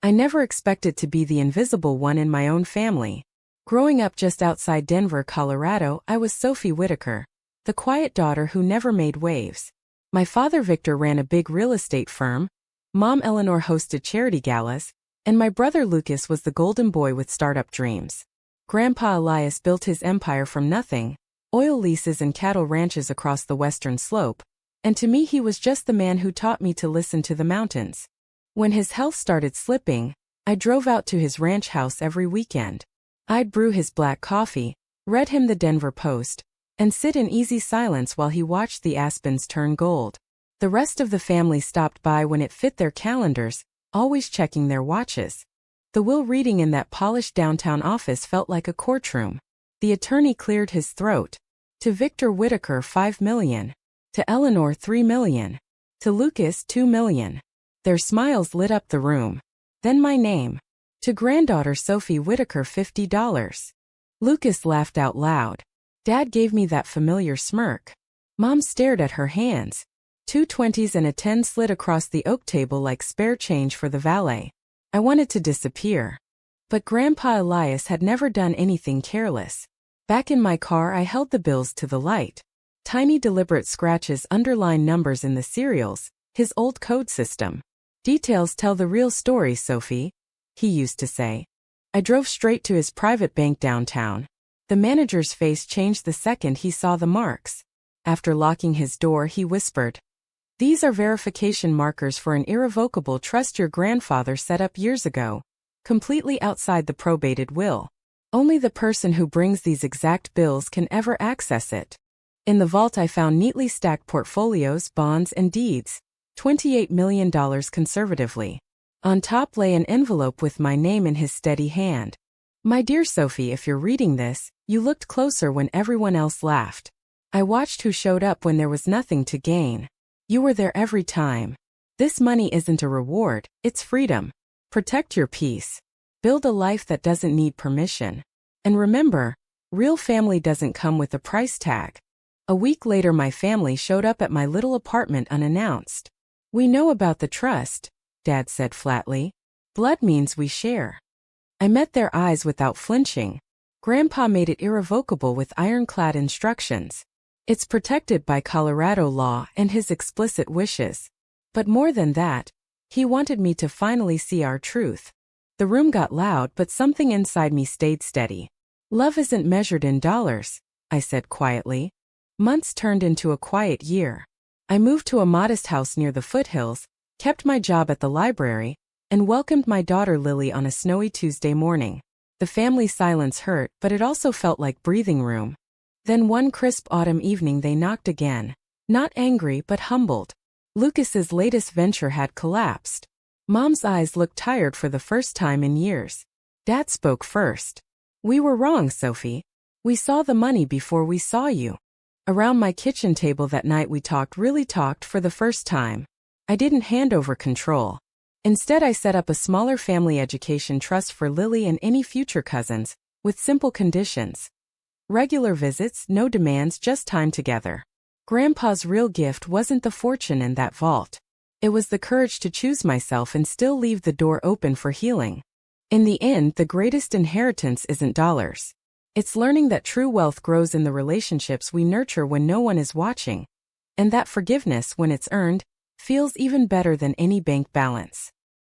I never expected to be the invisible one in my own family. Growing up just outside Denver, Colorado, I was Sophie Whitaker, the quiet daughter who never made waves. My father Victor ran a big real estate firm, Mom Eleanor hosted charity galas, and my brother Lucas was the golden boy with startup dreams. Grandpa Elias built his empire from nothing, oil leases and cattle ranches across the western slope, and to me he was just the man who taught me to listen to the mountains. When his health started slipping, I drove out to his ranch house every weekend. I'd brew his black coffee, read him the Denver Post, and sit in easy silence while he watched the aspens turn gold. The rest of the family stopped by when it fit their calendars, always checking their watches. The will reading in that polished downtown office felt like a courtroom. The attorney cleared his throat. To Victor Whitaker, $5 million. To Eleanor, $3 million. To Lucas, $2 million. Their smiles lit up the room. Then my name. To granddaughter Sophie Whitaker, $50. Lucas laughed out loud. Dad gave me that familiar smirk. Mom stared at her hands. 2 20s and a 10 slid across the oak table like spare change for the valet. I wanted to disappear. But Grandpa Elias had never done anything careless. Back in my car, I held the bills to the light. Tiny deliberate scratches underlined numbers in the serials, his old code system. Details tell the real story, Sophie, he used to say. I drove straight to his private bank downtown. The manager's face changed the second he saw the marks. After locking his door, he whispered, "These are verification markers for an irrevocable trust your grandfather set up years ago, completely outside the probated will. Only the person who brings these exact bills can ever access it." In the vault I found neatly stacked portfolios, bonds, and deeds, $28 million conservatively. On top lay an envelope with my name in his steady hand. "My dear Sophie, if you're reading this, you looked closer when everyone else laughed. I watched who showed up when there was nothing to gain. You were there every time. This money isn't a reward, it's freedom. Protect your peace. Build a life that doesn't need permission. And remember, real family doesn't come with a price tag." A week later my family showed up at my little apartment unannounced. "We know about the trust," Dad said flatly. "Blood means we share." I met their eyes without flinching. Grandpa made it irrevocable with ironclad instructions. It's protected by Colorado law and his explicit wishes. But more than that, he wanted me to finally see our truth. The room got loud, but something inside me stayed steady. "Love isn't measured in dollars," I said quietly. Months turned into a quiet year. I moved to a modest house near the foothills, kept my job at the library, and welcomed my daughter Lily on a snowy Tuesday morning. The family silence hurt, but it also felt like breathing room. Then one crisp autumn evening they knocked again. Not angry, but humbled. Lucas's latest venture had collapsed. Mom's eyes looked tired for the first time in years. Dad spoke first. "We were wrong, Sophie. We saw the money before we saw you." Around my kitchen table that night we really talked for the first time. I didn't hand over control. Instead I set up a smaller family education trust for Lily and any future cousins, with simple conditions. Regular visits, no demands, just time together. Grandpa's real gift wasn't the fortune in that vault. It was the courage to choose myself and still leave the door open for healing. In the end, the greatest inheritance isn't dollars. It's learning that true wealth grows in the relationships we nurture when no one is watching. And that forgiveness, when it's earned, feels even better than any bank balance.